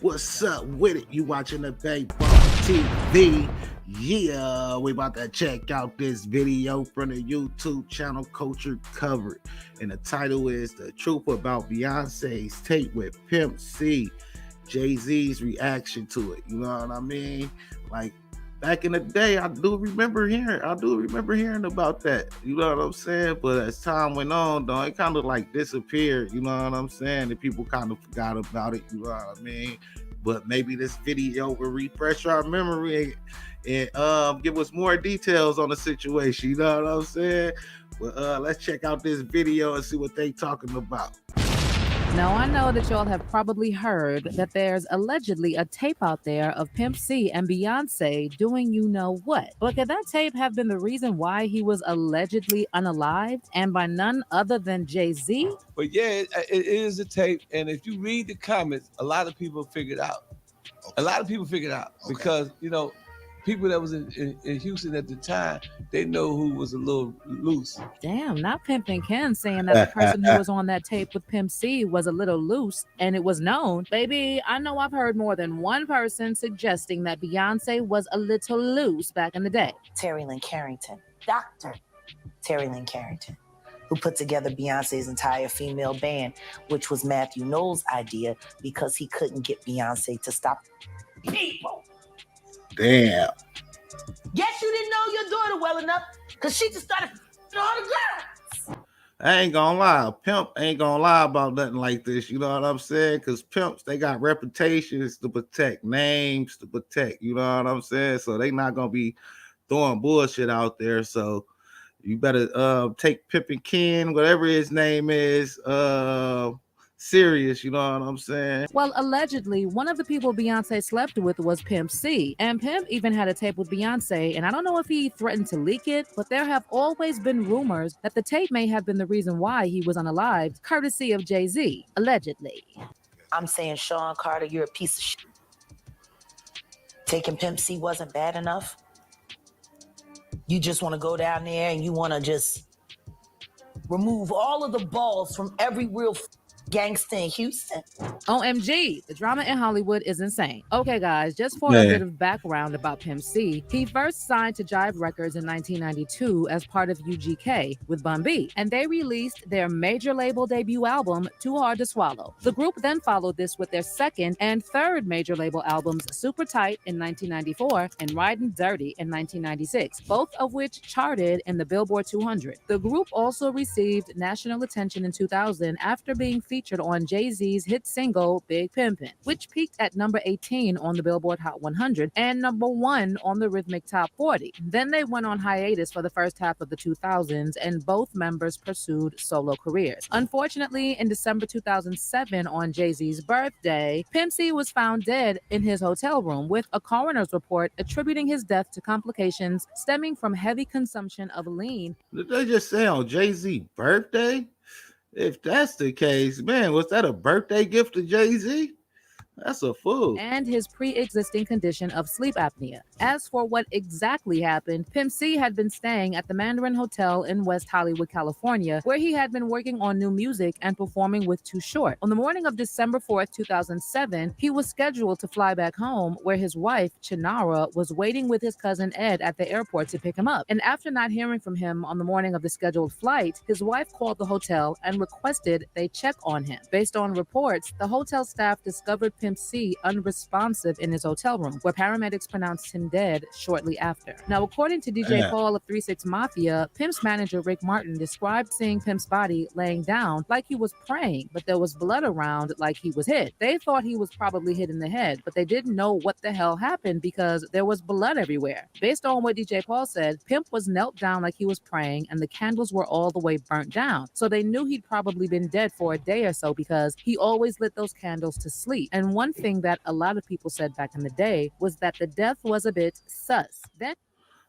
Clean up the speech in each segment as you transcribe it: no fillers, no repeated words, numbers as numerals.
What's up with it? You watching the Big Ball TV? Yeah, we about to check out this video from the YouTube channel Culture Covered. And the title is The Truth About Beyonce's Tape with Pimp C. Jay-Z's reaction to it. You know what I mean? Like back in the day, I do remember hearing about that. You know what I'm saying? But as time went on, though, it kind of like disappeared. You know what I'm saying? And people kind of forgot about it. You know what I mean? But maybe this video will refresh our memory and give us more details on the situation. You know what I'm saying? Well, let's check out this video and see what they talking about. Now, I know that y'all have probably heard that there's allegedly a tape out there of Pimp C and Beyoncé doing you know what. But could that tape have been the reason why he was allegedly unalived and by none other than Jay-Z? But yeah, it is a tape. And if you read the comments, a lot of people figured out. A lot of people figured out because, you know, people that was in Houston at the time, they know who was a little loose. Damn, not Pimpin' Ken saying that the person who was on that tape with Pimp C was a little loose and it was known. Baby, I know I've heard more than one person suggesting that Beyonce was a little loose back in the day. Terry Lynn Carrington, Dr. Terry Lynn Carrington, who put together Beyonce's entire female band, which was Matthew Knowles' idea because he couldn't get Beyonce to stop people. Damn. Guess you didn't know your daughter well enough because she just started all the girls. I ain't gonna lie. Pimp ain't gonna lie about nothing like this. You know what I'm saying? Because pimps, they got reputations to protect, names to protect. You know what I'm saying? So they not gonna be throwing bullshit out there. So you better take Pimpin' Ken, whatever his name is, serious, you know what I'm saying? Well, allegedly, one of the people Beyonce slept with was Pimp C. And Pimp even had a tape with Beyonce, and I don't know if he threatened to leak it, but there have always been rumors that the tape may have been the reason why he was unalived, courtesy of Jay-Z, allegedly. I'm saying, Sean Carter, you're a piece of shit. Taking Pimp C wasn't bad enough. You just want to go down there and you want to just remove all of the balls from every real gangster in Houston. OMG, the drama in Hollywood is insane. Okay, guys, just for a bit of background about Pimp C, he first signed to Jive Records in 1992 as part of UGK with Bun B, and they released their major label debut album, Too Hard to Swallow. The group then followed this with their second and third major label albums, Super Tight in 1994 and Riding Dirty in 1996, both of which charted in the Billboard 200. The group also received national attention in 2000 after being featured on Jay-Z's hit single Big Pimpin', which peaked at number 18 on the Billboard Hot 100 and number 1 on the Rhythmic Top 40. Then they went on hiatus for the first half of the 2000s, and both members pursued solo careers. Unfortunately, in December 2007, on Jay-Z's birthday, Pimp C was found dead in his hotel room, with a coroner's report attributing his death to complications stemming from heavy consumption of lean. Did they just say on Jay-Z's birthday? If that's the case, man, was that a birthday gift to Jay-Z? That's a fool. And his pre-existing condition of sleep apnea. As for what exactly happened, Pimp C had been staying at the Mandarin Hotel in West Hollywood, California, where he had been working on new music and performing with Too Short. On the morning of December 4th, 2007, he was scheduled to fly back home, where his wife, Chinara, was waiting with his cousin Ed at the airport to pick him up. And after not hearing from him on the morning of the scheduled flight, his wife called the hotel and requested they check on him. Based on reports, the hotel staff discovered Pimp C unresponsive in his hotel room, where paramedics pronounced him dead shortly after. Now, according to DJ Paul of 3-6 Mafia, Pimp's manager Rick Martin described seeing Pimp's body laying down like he was praying, but there was blood around like he was hit. They thought he was probably hit in the head, but they didn't know what the hell happened because there was blood everywhere. Based on what DJ Paul said, Pimp was knelt down like he was praying, and the candles were all the way burnt down. So they knew he'd probably been dead for a day or so because he always lit those candles to sleep. And one thing that a lot of people said back in the day was that the death was a bit sus. Then,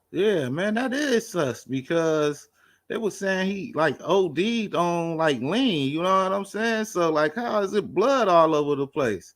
yeah, man, that is sus because they were saying he like OD'd on like lean, you know what I'm saying? So like, how is it blood all over the place?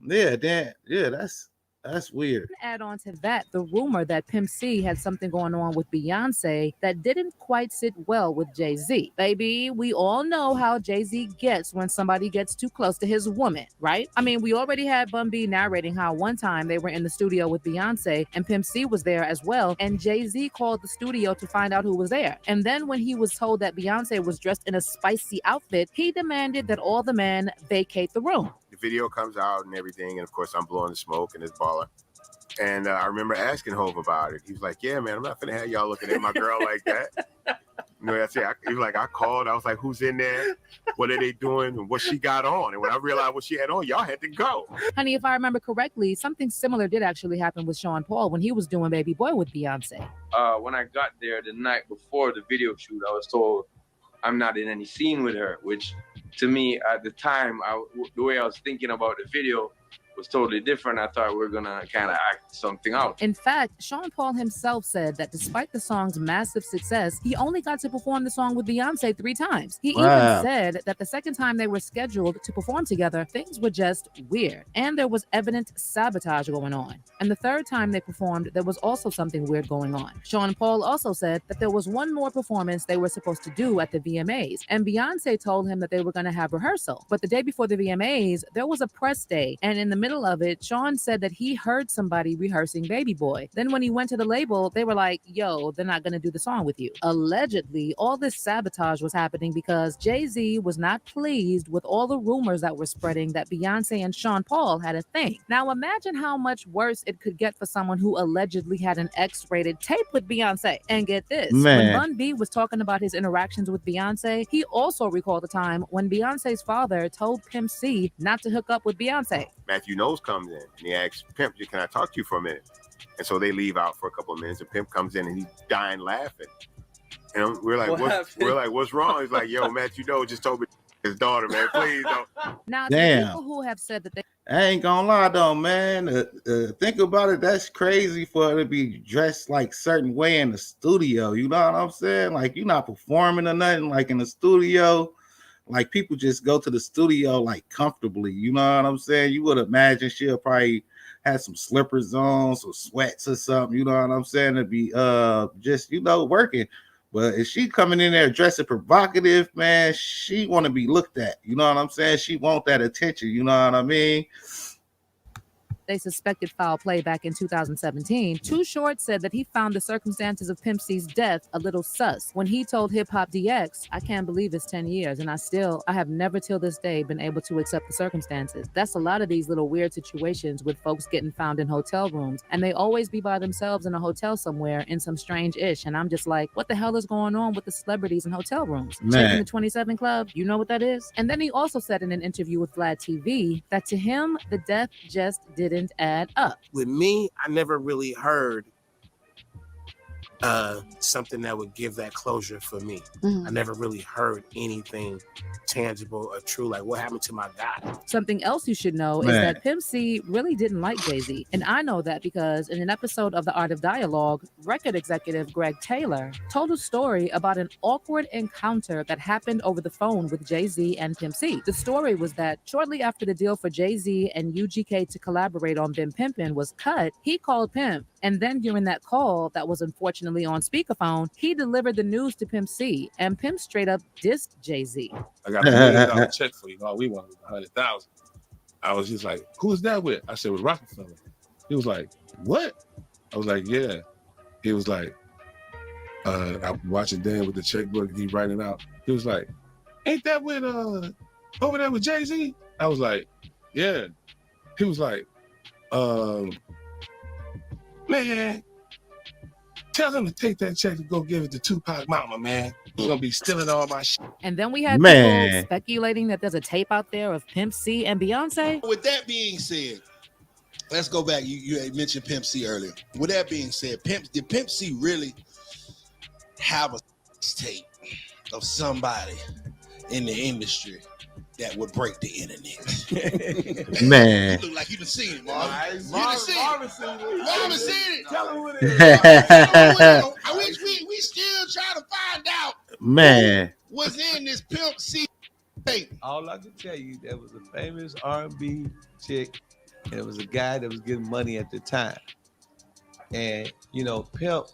Yeah, that's That's weird. Add on to that the rumor that Pimp C had something going on with Beyonce that didn't quite sit well with Jay-Z. Baby, we all know how Jay-Z gets when somebody gets too close to his woman, right? I mean, we already had Bun B narrating how one time they were in the studio with Beyonce and Pimp C was there as well, and Jay-Z called the studio to find out who was there. And then when he was told that Beyonce was dressed in a spicy outfit, he demanded that all the men vacate the room. The video comes out and everything, and of course I'm blowing the smoke and it's baller. And I remember asking Hov about it. He was like, "Yeah, man, I'm not gonna have y'all looking at my girl like that." You know, that's it. He was like, I called. I was like, "Who's in there? What are they doing? And what she got on?" And when I realized what she had on, y'all had to go. Honey, if I remember correctly, something similar did actually happen with Sean Paul when he was doing Baby Boy with Beyonce. When I got there the night before the video shoot, I was told I'm not in any scene with her, which to me at the time, the way I was thinking about the video was totally different. I thought we were gonna kind of act something out. In fact, Sean Paul himself said that despite the song's massive success, he only got to perform the song with Beyonce 3 times. He even said that the second time they were scheduled to perform together, things were just weird, and there was evident sabotage going on. And the third time they performed, there was also something weird going on. Sean Paul also said that there was one more performance they were supposed to do at the VMAs, and Beyonce told him that they were going to have rehearsal. But the day before the VMAs, there was a press day, and in the middle of it, Sean said that he heard somebody rehearsing Baby Boy. Then when he went to the label, they were like, "Yo, they're not going to do the song with you." Allegedly, all this sabotage was happening because Jay-Z was not pleased with all the rumors that were spreading that Beyonce and Sean Paul had a thing. Now imagine how much worse it could get for someone who allegedly had an X-rated tape with Beyonce. And get this, when Bun B was talking about his interactions with Beyonce, he also recalled the time when Beyonce's father told Pimp C not to hook up with Beyonce. Matthew Knowles comes in and he asks Pimp, "Can I talk to you for a minute?" And so they leave out for a couple of minutes, and Pimp comes in and he's dying laughing. And we're like, what's wrong? He's like, "Yo, Matthew Knowles just told me his daughter, man, please don't." Now, the people who have said that they I ain't gonna lie though, man. Think about it. That's crazy for her to be dressed like certain way in the studio. You know what I'm saying? Like you're not performing or nothing. Like in the studio, like people just go to the studio like comfortably. You know what I'm saying? You would imagine she'll probably have some slippers on, some sweats or something. You know what I'm saying? To be just working. But if she coming in there dressing provocative, man, she want to be looked at. You know what I'm saying? She want that attention. You know what I mean? they suspected foul play back in 2017, Too Short said that he found the circumstances of Pimp C's death a little sus when he told Hip Hop DX, "I can't believe it's 10 years and I have never till this day been able to accept the circumstances." That's a lot of these little weird situations with folks getting found in hotel rooms, and they always be by themselves in a hotel somewhere in some strange ish. And I'm just like, what the hell is going on with the celebrities in hotel rooms? Checking the 27 Club, you know what that is? And then he also said in an interview with Vlad TV that to him, the death just didn't add up. With me, I never really heard something that would give that closure for me. I never really heard anything tangible or true, like what happened to my guy. Something else you should know is that Pimp C really didn't like Jay-Z. And I know that because in an episode of The Art of Dialogue, record executive Greg Taylor told a story about an awkward encounter that happened over the phone with Jay-Z and Pimp C. The story was that shortly after the deal for Jay-Z and UGK to collaborate on Been Pimpin' was cut, he called Pimp. And then during that call that was unfortunately on speakerphone, he delivered the news to Pimp C, and Pimp straight up dissed Jay-Z. I got a $1 million check for you. All we wanted was 100,000. I was just like, "Who is that with?" I said, "With Rockefeller." He was like, "What?" I was like, "Yeah." He was like, I'm watching Dan with the checkbook. He writing out. He was like, "Ain't that with over there with Jay-Z?" I was like, "Yeah." He was like, "Man, tell him to take that check and go give it to Tupac Mama, man. He's gonna be stealing all my shit." And then we had people speculating that there's a tape out there of Pimp C and Beyonce. With that being said, let's go back. You had mentioned Pimp C earlier. With that being said, did Pimp C really have a tape of somebody in the industry that would break the internet? Man. You look like you done seen it, Marvin. You done seen it. Marvin seen it. Tell him what it is. I wish we still trying to find out, man, what's in this Pimp C tape. All I can tell you, there was a famous R&B chick and it was a guy that was getting money at the time. And you know, Pimp,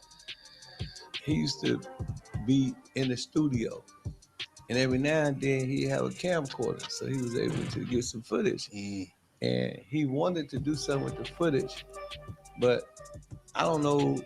he used to be in the studio, and every now and then he'd have a camcorder, so he was able to get some footage. And he wanted to do something with the footage, but I don't know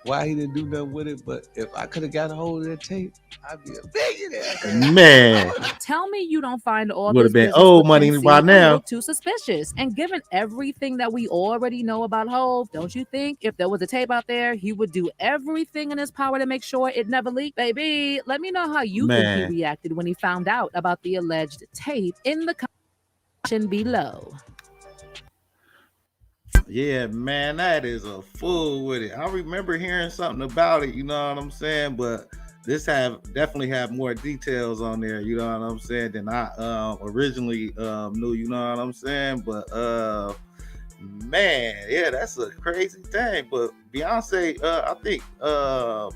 why he didn't do nothing with it. But if I could have got a hold of that tape, I'd be a billionaire. Man, Tell me you don't find all would this have been business old with money Pimp C by a now. little too suspicious. And given everything that we already know about Hov, don't you think if there was a tape out there, he would do everything in his power to make sure it never leaked? Baby, let me know how you think he reacted when he found out about the alleged tape in the comment below. Yeah, man, that is a fool with it. I remember hearing something about it, you know what I'm saying? But this definitely have more details on there, you know what I'm saying, than I originally knew, you know what I'm saying? But man, yeah, that's a crazy thing. But Beyonce, I think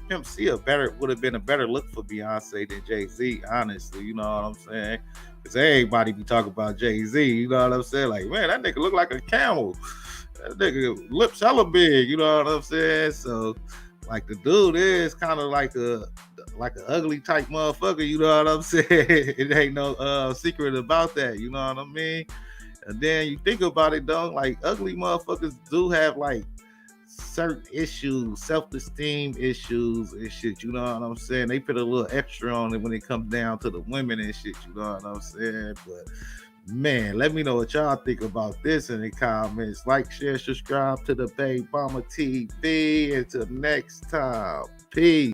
Pimp C would have been a better look for Beyonce than Jay-Z, honestly, you know what I'm saying? Because everybody be talking about Jay-Z, you know what I'm saying? Like, man, that nigga look like a camel. That nigga lips hella big, you know what I'm saying? So, like, the dude is kind of like an ugly type motherfucker, you know what I'm saying? It ain't no secret about that, you know what I mean? And then you think about it, though, like, ugly motherfuckers do have, like, certain issues, self-esteem issues and shit, you know what I'm saying? They put a little extra on it when it comes down to the women and shit, you know what I'm saying? But man, let me know what y'all think about this in the comments. Like, share, subscribe to the Bay Bomber TV. Until next time, peace.